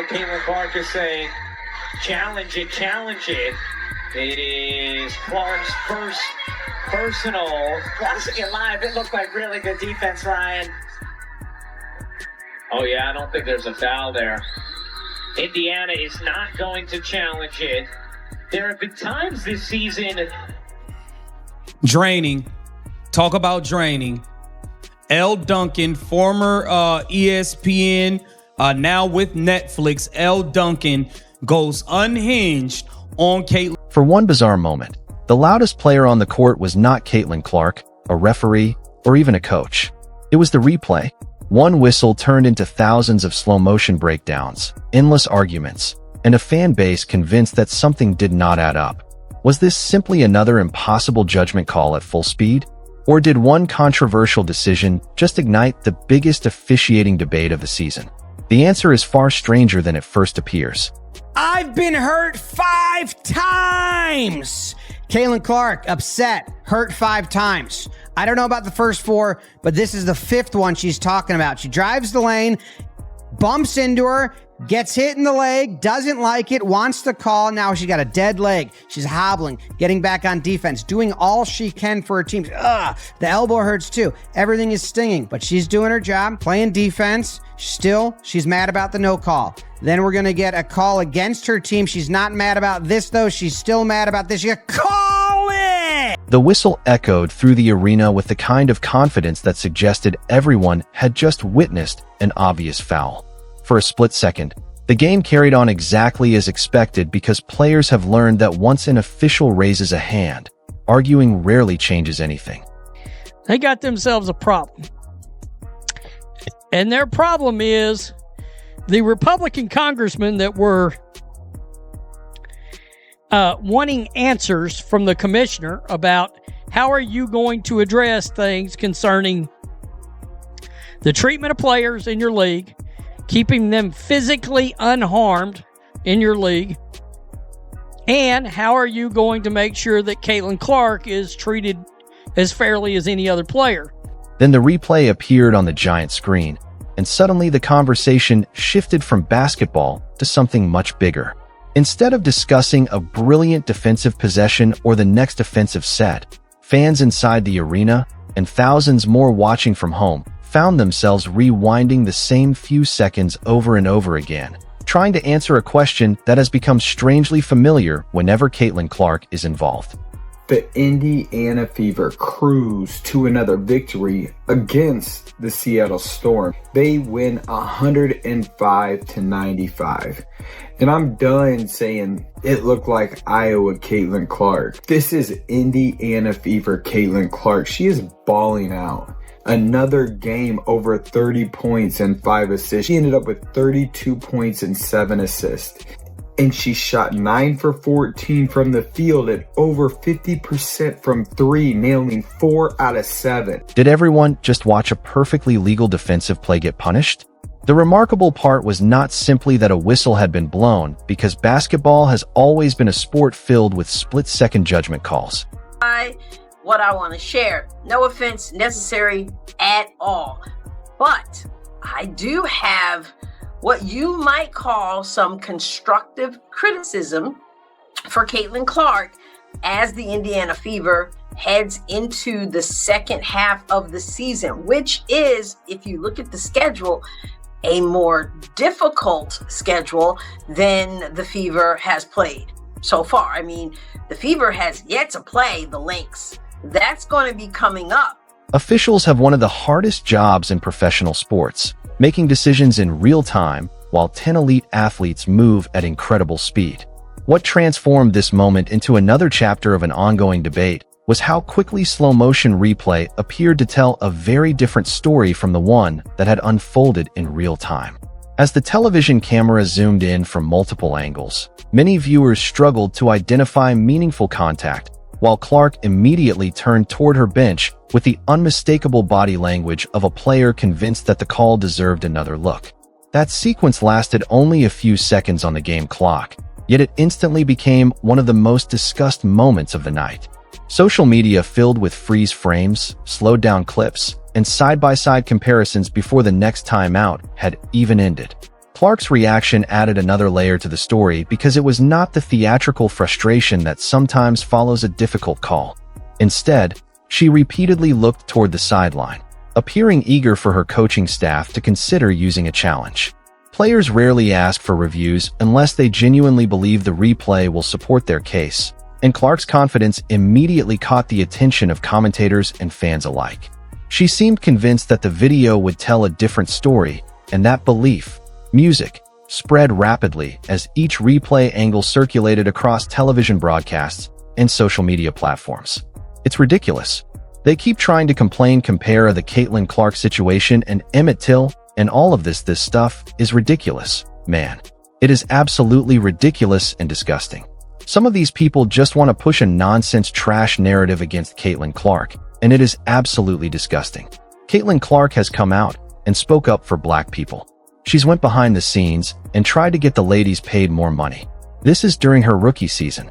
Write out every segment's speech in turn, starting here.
Caitlin Clark is saying, challenge it, challenge it. It is Clark's first personal. Watching it live, it looked like really good defense, Ryan. Oh yeah, I don't think there's a foul there. Indiana is not going to challenge it. There have been times this season. Draining. Talk about draining. Elle Duncan, former ESPN, now with Netflix. Elle Duncan goes unhinged on Caitlin. For one bizarre moment, the loudest player on the court was not Caitlin Clark, a referee, or even a coach. It was the replay. One whistle turned into thousands of slow-motion breakdowns, endless arguments, and a fan base convinced that something did not add up. Was this simply another impossible judgment call at full speed? Or did one controversial decision just ignite the biggest officiating debate of the season? The answer is far stranger than it first appears. I've been hurt 5 times. Caitlin Clark, upset, hurt 5 times. I don't know about the first 4, but this is the 5th one she's talking about. She drives the lane, bumps into her, gets hit in the leg, doesn't like it, wants to call. Now she's got a dead leg. She's hobbling, getting back on defense, doing all she can for her team. The elbow hurts too. Everything is stinging, but she's doing her job, playing defense. Still, she's mad about the no call. Then we're going to get a call against her team. She's not mad about this, though. She's still mad about this. You call it! The whistle echoed through the arena with the kind of confidence that suggested everyone had just witnessed an obvious foul. For a split second, the game carried on exactly as expected because players have learned that once an official raises a hand, arguing rarely changes anything. They got themselves a problem. And their problem is the Republican congressmen that were wanting answers from the commissioner about how are you going to address things concerning the treatment of players in your league, keeping them physically unharmed in your league, and how are you going to make sure that Caitlin Clark is treated as fairly as any other player? Then the replay appeared on the giant screen, and suddenly the conversation shifted from basketball to something much bigger. Instead of discussing a brilliant defensive possession or the next offensive set, fans inside the arena, and thousands more watching from home, found themselves rewinding the same few seconds over and over again, trying to answer a question that has become strangely familiar whenever Caitlin Clark is involved. The Indiana Fever cruise to another victory against the Seattle Storm. They win 105-95. And I'm done saying it looked like Iowa Caitlin Clark. This is Indiana Fever Caitlin Clark. She is balling out. Another game over 30 points and 5 assists. She ended up with 32 points and 7 assists. And she shot 9 for 14 from the field at over 50% from 3, nailing 4 out of 7. Did everyone just watch a perfectly legal defensive play get punished? The remarkable part was not simply that a whistle had been blown, because basketball has always been a sport filled with split-second judgment calls. What I want to share, no offense necessary at all, but I do have what you might call some constructive criticism for Caitlin Clark as the Indiana Fever heads into the second half of the season, which is, if you look at the schedule, a more difficult schedule than the Fever has played so far. I mean, the Fever has yet to play the Lynx. That's going to be coming up. Officials have one of the hardest jobs in professional sports, making decisions in real time while 10 elite athletes move at incredible speed. What transformed this moment into another chapter of an ongoing debate was how quickly slow-motion replay appeared to tell a very different story from the one that had unfolded in real time. As the television camera zoomed in from multiple angles, many viewers struggled to identify meaningful contact, while Clark immediately turned toward her bench with the unmistakable body language of a player convinced that the call deserved another look. That sequence lasted only a few seconds on the game clock, yet it instantly became one of the most discussed moments of the night. Social media filled with freeze frames, slowed down clips, and side-by-side comparisons before the next timeout had even ended. Clark's reaction added another layer to the story because it was not the theatrical frustration that sometimes follows a difficult call. Instead, she repeatedly looked toward the sideline, appearing eager for her coaching staff to consider using a challenge. Players rarely ask for reviews unless they genuinely believe the replay will support their case, and Clark's confidence immediately caught the attention of commentators and fans alike. She seemed convinced that the video would tell a different story, and that belief, music, spread rapidly as each replay angle circulated across television broadcasts and social media platforms. It's ridiculous. They keep trying to compare the Caitlin Clark situation and Emmett Till, and all of this stuff is ridiculous, man. It is absolutely ridiculous and disgusting. Some of these people just want to push a nonsense trash narrative against Caitlin Clark, and it is absolutely disgusting. Caitlin Clark has come out and spoke up for Black people. She's went behind the scenes and tried to get the ladies paid more money. This is during her rookie season.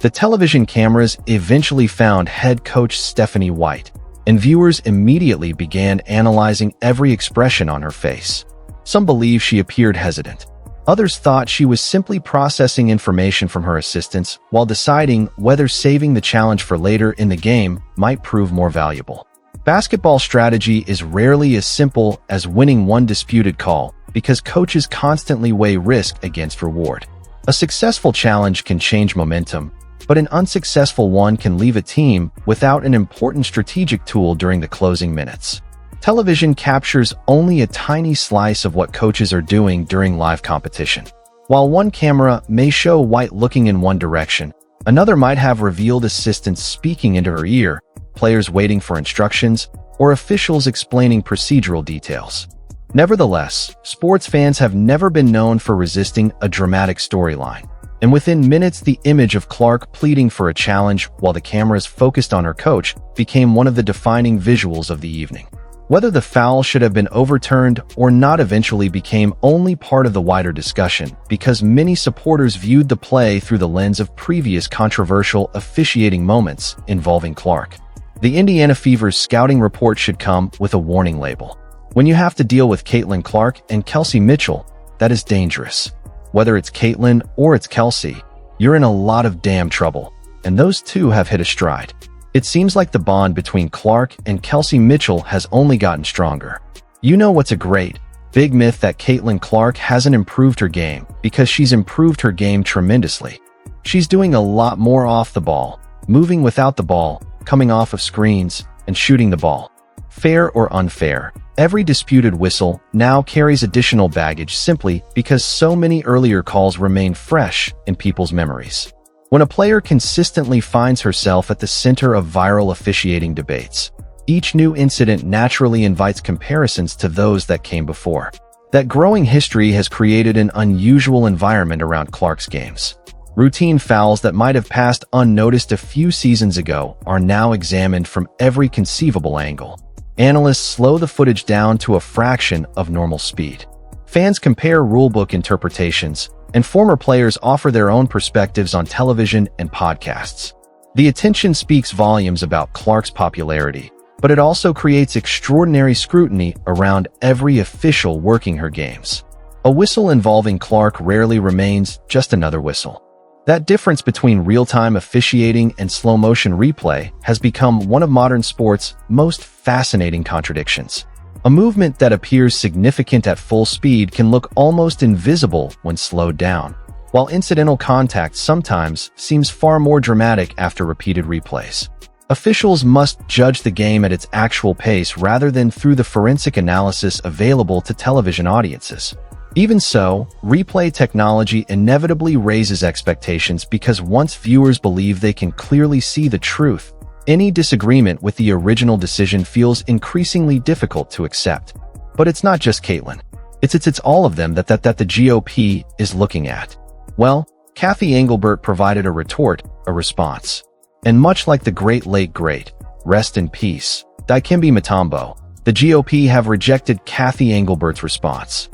The television cameras eventually found head coach Stephanie White, and viewers immediately began analyzing every expression on her face. Some believe she appeared hesitant. Others thought she was simply processing information from her assistants while deciding whether saving the challenge for later in the game might prove more valuable. Basketball strategy is rarely as simple as winning one disputed call because coaches constantly weigh risk against reward. A successful challenge can change momentum, but an unsuccessful one can leave a team without an important strategic tool during the closing minutes. Television captures only a tiny slice of what coaches are doing during live competition. While one camera may show White looking in one direction, another might have revealed assistants speaking into her ear, players waiting for instructions, or officials explaining procedural details. Nevertheless, sports fans have never been known for resisting a dramatic storyline. And within minutes, the image of Clark pleading for a challenge while the cameras focused on her coach became one of the defining visuals of the evening. Whether the foul should have been overturned or not eventually became only part of the wider discussion because many supporters viewed the play through the lens of previous controversial officiating moments involving Clark. The Indiana Fever's scouting report should come with a warning label. When you have to deal with Caitlin Clark and Kelsey Mitchell, that is dangerous. Whether it's Caitlin or it's Kelsey, you're in a lot of damn trouble, and those two have hit a stride. It seems like the bond between Clark and Kelsey Mitchell has only gotten stronger. You know what's a great, big myth that Caitlin Clark hasn't improved her game because she's improved her game tremendously. She's doing a lot more off the ball, moving without the ball, coming off of screens, and shooting the ball. Fair or unfair, every disputed whistle now carries additional baggage simply because so many earlier calls remain fresh in people's memories. When a player consistently finds herself at the center of viral officiating debates, each new incident naturally invites comparisons to those that came before. That growing history has created an unusual environment around Clark's games. Routine fouls that might have passed unnoticed a few seasons ago are now examined from every conceivable angle. Analysts slow the footage down to a fraction of normal speed. Fans compare rulebook interpretations, and former players offer their own perspectives on television and podcasts. The attention speaks volumes about Clark's popularity, but it also creates extraordinary scrutiny around every official working her games. A whistle involving Clark rarely remains just another whistle. That difference between real-time officiating and slow-motion replay has become one of modern sports' most fascinating contradictions. A movement that appears significant at full speed can look almost invisible when slowed down, while incidental contact sometimes seems far more dramatic after repeated replays. Officials must judge the game at its actual pace rather than through the forensic analysis available to television audiences. Even so, replay technology inevitably raises expectations because once viewers believe they can clearly see the truth, any disagreement with the original decision feels increasingly difficult to accept. But it's not just Caitlin. It's all of them that the GOP is looking at. Well, Kathy Engelbert provided a retort, a response. And much like the late great, rest in peace, Dikembe Mutombo, the GOP have rejected Kathy Engelbert's response.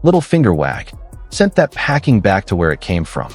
Little finger wag. Sent that packing back to where it came from.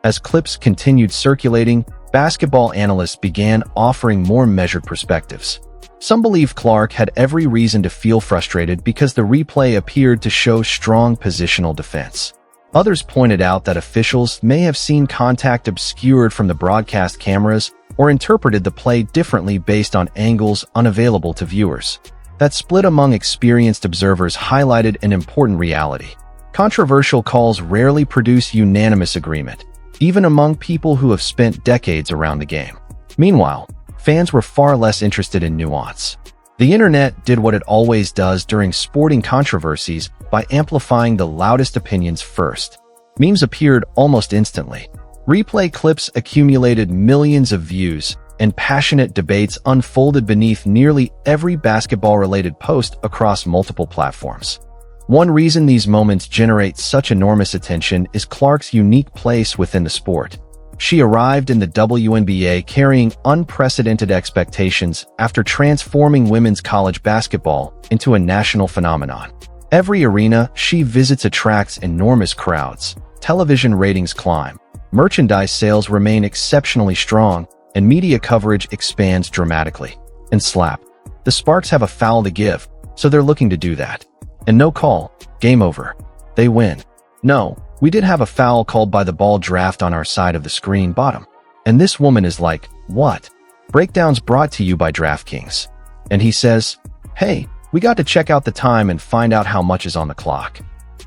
As clips continued circulating, basketball analysts began offering more measured perspectives. Some believe Clark had every reason to feel frustrated because the replay appeared to show strong positional defense. Others pointed out that officials may have seen contact obscured from the broadcast cameras or interpreted the play differently based on angles unavailable to viewers. That split among experienced observers highlighted an important reality. Controversial calls rarely produce unanimous agreement, even among people who have spent decades around the game. Meanwhile, fans were far less interested in nuance. The internet did what it always does during sporting controversies by amplifying the loudest opinions first. Memes appeared almost instantly. Replay clips accumulated millions of views, and passionate debates unfolded beneath nearly every basketball-related post across multiple platforms. One reason these moments generate such enormous attention is Clark's unique place within the sport. She arrived in the WNBA carrying unprecedented expectations after transforming women's college basketball into a national phenomenon. Every arena she visits attracts enormous crowds, television ratings climb, merchandise sales remain exceptionally strong, and media coverage expands dramatically. And slap. The Sparks have a foul to give, so they're looking to do that. And no call. Game over. They win. No, we did have a foul called by the ball draft on our side of the screen bottom. And this woman is like, what? Breakdowns brought to you by DraftKings. And he says, hey, we got to check out the time and find out how much is on the clock.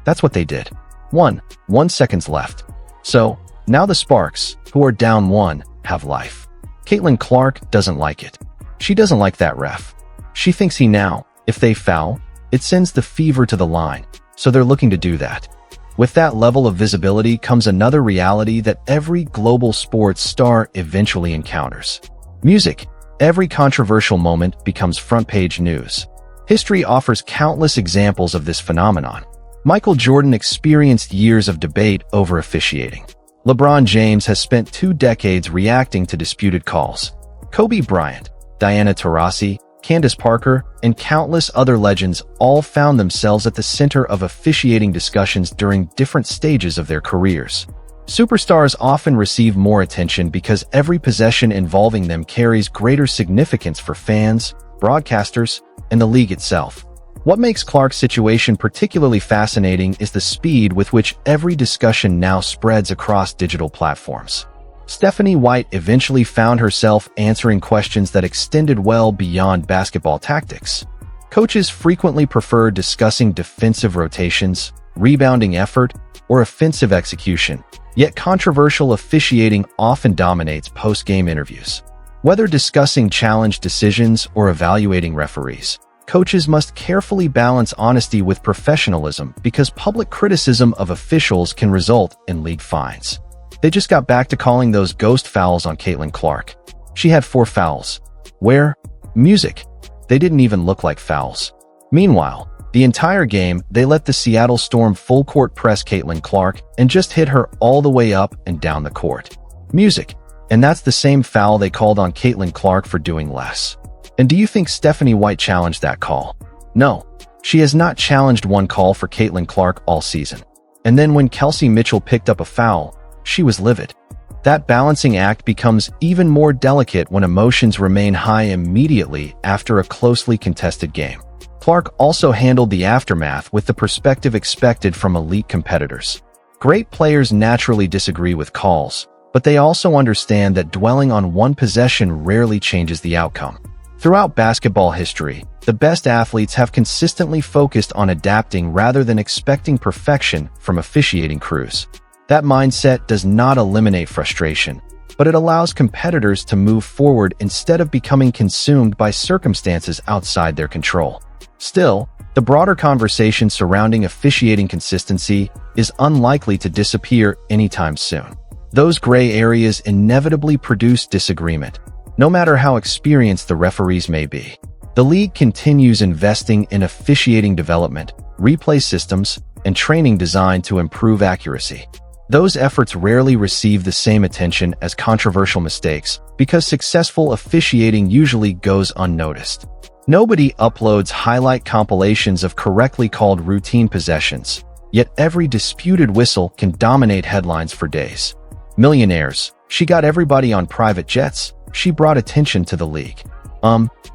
That's what they did. 1 second left. So, now the Sparks, who are down 1, have life. Caitlin Clark doesn't like it. She doesn't like that ref. She thinks if they foul, it sends the fever to the line, so they're looking to do that. With that level of visibility comes another reality that every global sports star eventually encounters. Music. Every controversial moment becomes front-page news. History offers countless examples of this phenomenon. Michael Jordan experienced years of debate over officiating. LeBron James has spent 2 decades reacting to disputed calls. Kobe Bryant, Diana Taurasi, Candace Parker, and countless other legends all found themselves at the center of officiating discussions during different stages of their careers. Superstars often receive more attention because every possession involving them carries greater significance for fans, broadcasters, and the league itself. What makes Clark's situation particularly fascinating is the speed with which every discussion now spreads across digital platforms. Stephanie White eventually found herself answering questions that extended well beyond basketball tactics. Coaches frequently prefer discussing defensive rotations, rebounding effort, or offensive execution, yet controversial officiating often dominates post-game interviews. Whether discussing challenge decisions or evaluating referees, coaches must carefully balance honesty with professionalism because public criticism of officials can result in league fines. They just got back to calling those ghost fouls on Caitlin Clark. She had 4 fouls. Where? Music. They didn't even look like fouls. Meanwhile, the entire game, they let the Seattle Storm full-court press Caitlin Clark and just hit her all the way up and down the court. Music. And that's the same foul they called on Caitlin Clark for doing less. And do you think Stephanie White challenged that call? No. She has not challenged one call for Caitlin Clark all season. And then when Kelsey Mitchell picked up a foul, she was livid. That balancing act becomes even more delicate when emotions remain high immediately after a closely contested game. Clark also handled the aftermath with the perspective expected from elite competitors. Great players naturally disagree with calls, but they also understand that dwelling on one possession rarely changes the outcome. Throughout basketball history, the best athletes have consistently focused on adapting rather than expecting perfection from officiating crews. That mindset does not eliminate frustration, but it allows competitors to move forward instead of becoming consumed by circumstances outside their control. Still, the broader conversation surrounding officiating consistency is unlikely to disappear anytime soon. Those gray areas inevitably produce disagreement, no matter how experienced the referees may be. The league continues investing in officiating development, replay systems, and training designed to improve accuracy. Those efforts rarely receive the same attention as controversial mistakes because successful officiating usually goes unnoticed. Nobody uploads highlight compilations of correctly called routine possessions, yet every disputed whistle can dominate headlines for days. Millionaires. She got everybody on private jets. She brought attention to the league.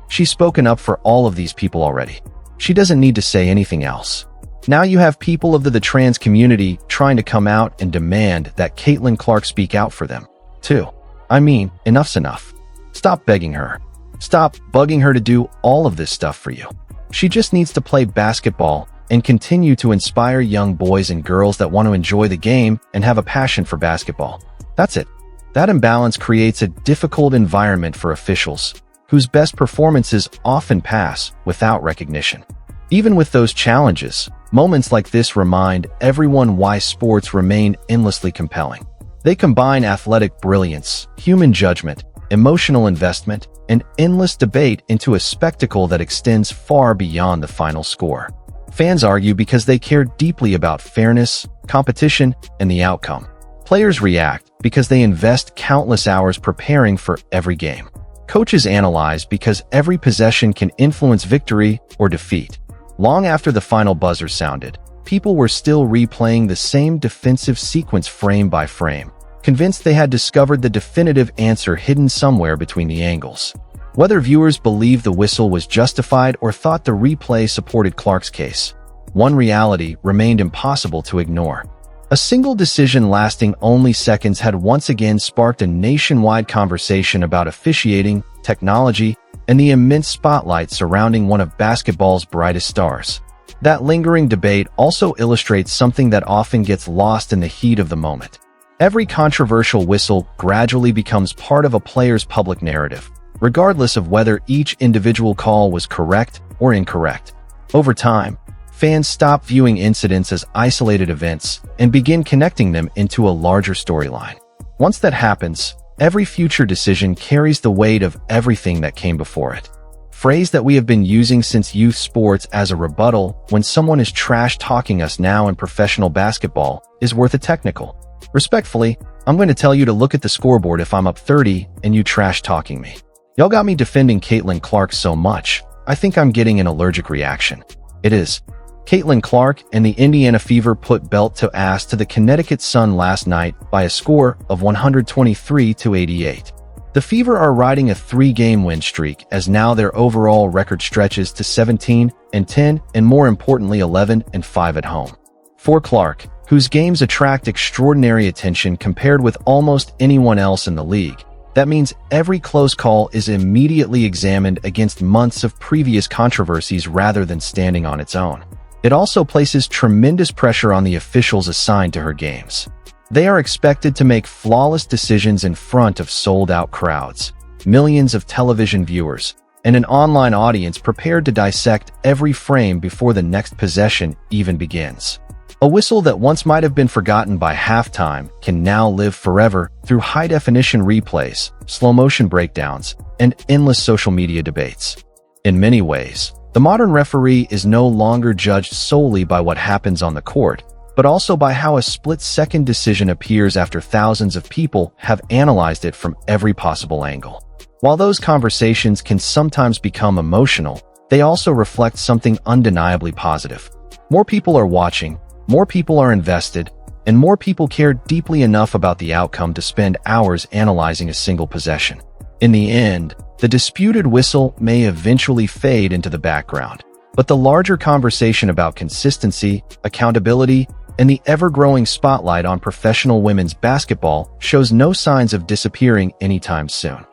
She's spoken up for all of these people already. She doesn't need to say anything else. Now you have people of the trans community trying to come out and demand that Caitlin Clark speak out for them, too. I mean, enough's enough. Stop begging her. Stop bugging her to do all of this stuff for you. She just needs to play basketball and continue to inspire young boys and girls that want to enjoy the game and have a passion for basketball. That's it. That imbalance creates a difficult environment for officials, whose best performances often pass without recognition. Even with those challenges, moments like this remind everyone why sports remain endlessly compelling. They combine athletic brilliance, human judgment, emotional investment, and endless debate into a spectacle that extends far beyond the final score. Fans argue because they care deeply about fairness, competition, and the outcome. Players react because they invest countless hours preparing for every game. Coaches analyze because every possession can influence victory or defeat. Long after the final buzzer sounded, people were still replaying the same defensive sequence frame by frame, convinced they had discovered the definitive answer hidden somewhere between the angles. Whether viewers believed the whistle was justified or thought the replay supported Clark's case, one reality remained impossible to ignore. A single decision lasting only seconds had once again sparked a nationwide conversation about officiating, technology, and the immense spotlight surrounding one of basketball's brightest stars. That lingering debate also illustrates something that often gets lost in the heat of the moment. Every controversial whistle gradually becomes part of a player's public narrative, regardless of whether each individual call was correct or incorrect. Over time, fans stop viewing incidents as isolated events and begin connecting them into a larger storyline. Once that happens, every future decision carries the weight of everything that came before it. Phrase that we have been using since youth sports as a rebuttal when someone is trash-talking us now in professional basketball is worth a technical. Respectfully, I'm going to tell you to look at the scoreboard if I'm up 30 and you trash-talking me. Y'all got me defending Caitlin Clark so much, I think I'm getting an allergic reaction. It is. Caitlin Clark and the Indiana Fever put belt to ass to the Connecticut Sun last night by a score of 123-88. The Fever are riding a 3-game win streak as now their overall record stretches to 17-10 and more importantly 11-5 at home. For Clark, whose games attract extraordinary attention compared with almost anyone else in the league, that means every close call is immediately examined against months of previous controversies rather than standing on its own. It also places tremendous pressure on the officials assigned to her games. They are expected to make flawless decisions in front of sold-out crowds, millions of television viewers, and an online audience prepared to dissect every frame before the next possession even begins. A whistle that once might have been forgotten by halftime can now live forever through high-definition replays, slow-motion breakdowns, and endless social media debates. In many ways, the modern referee is no longer judged solely by what happens on the court, but also by how a split-second decision appears after thousands of people have analyzed it from every possible angle. While those conversations can sometimes become emotional, they also reflect something undeniably positive. More people are watching, more people are invested, and more people care deeply enough about the outcome to spend hours analyzing a single possession. In the end, the disputed whistle may eventually fade into the background, but the larger conversation about consistency, accountability, and the ever-growing spotlight on professional women's basketball shows no signs of disappearing anytime soon.